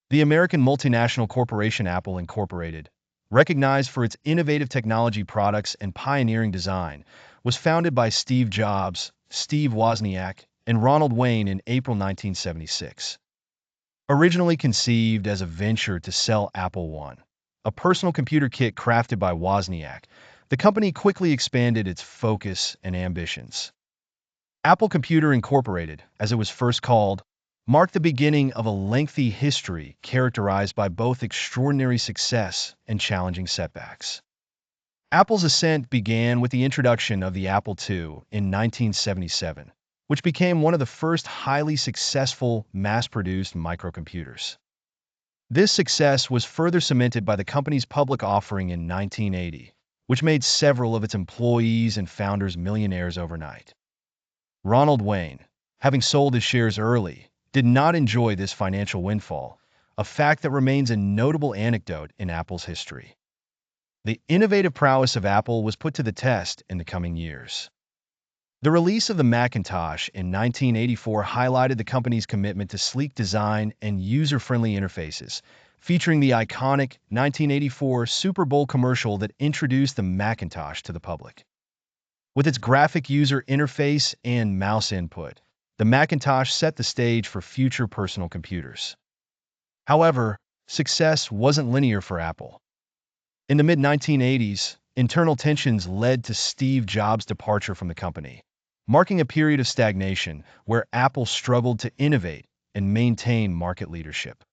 The American multinational corporation Apple Incorporated, recognized for its innovative technology products and pioneering design, was founded by Steve Jobs, Steve Wozniak, and Ronald Wayne in April 1976. Originally conceived as a venture to sell Apple I, a personal computer kit crafted by Wozniak, the company quickly expanded its focus and ambitions. Apple Computer Incorporated, as it was first called, marked the beginning of a lengthy history characterized by both extraordinary success and challenging setbacks. Apple's ascent began with the introduction of the Apple II in 1977, which became one of the first highly successful mass-produced microcomputers. This success was further cemented by the company's public offering in 1980, which made several of its employees and founders millionaires overnight. Ronald Wayne, having sold his shares early, did not enjoy this financial windfall, a fact that remains a notable anecdote in Apple's history. The innovative prowess of Apple was put to the test in the coming years. The release of the Macintosh in 1984 highlighted the company's commitment to sleek design and user-friendly interfaces, featuring the iconic 1984 Super Bowl commercial that introduced the Macintosh to the public. With its graphic user interface and mouse input, the Macintosh set the stage for future personal computers. However, success wasn't linear for Apple. In the mid-1980s, internal tensions led to Steve Jobs' departure from the company, marking a period of stagnation where Apple struggled to innovate and maintain market leadership.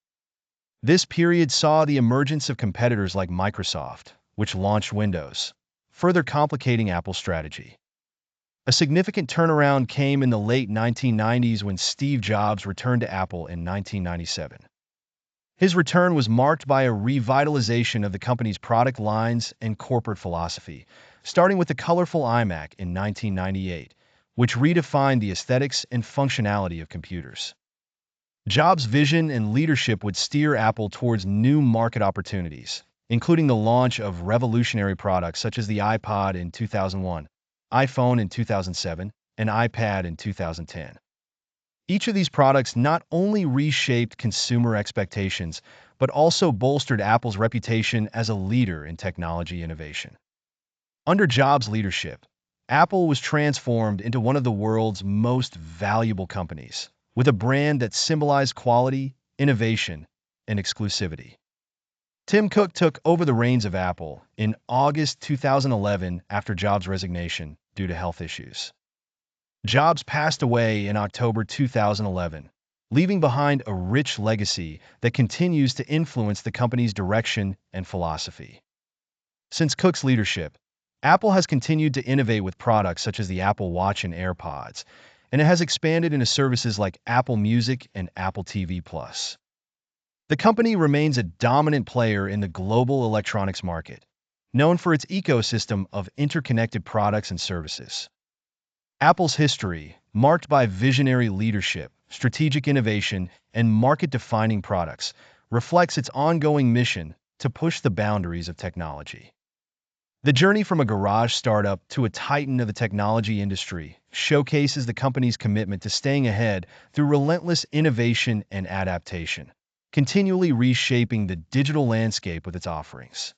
This period saw the emergence of competitors like Microsoft, which launched Windows, further complicating Apple's strategy. A significant turnaround came in the late 1990s when Steve Jobs returned to Apple in 1997. His return was marked by a revitalization of the company's product lines and corporate philosophy, starting with the colorful iMac in 1998, which redefined the aesthetics and functionality of computers. Jobs' vision and leadership would steer Apple towards new market opportunities, including the launch of revolutionary products such as the iPod in 2001, iPhone in 2007, and iPad in 2010. Each of these products not only reshaped consumer expectations, but also bolstered Apple's reputation as a leader in technology innovation. Under Jobs' leadership, Apple was transformed into one of the world's most valuable companies, with a brand that symbolized quality, innovation, and exclusivity. Tim Cook took over the reins of Apple in August 2011 after Jobs' resignation due to health issues. Jobs passed away in October 2011, leaving behind a rich legacy that continues to influence the company's direction and philosophy. Since Cook's leadership, Apple has continued to innovate with products such as the Apple Watch and AirPods, and it has expanded into services like Apple Music and Apple TV+. The company remains a dominant player in the global electronics market, known for its ecosystem of interconnected products and services. Apple's history, marked by visionary leadership, strategic innovation, and market-defining products, reflects its ongoing mission to push the boundaries of technology. The journey from a garage startup to a titan of the technology industry showcases the company's commitment to staying ahead through relentless innovation and adaptation, continually reshaping the digital landscape with its offerings.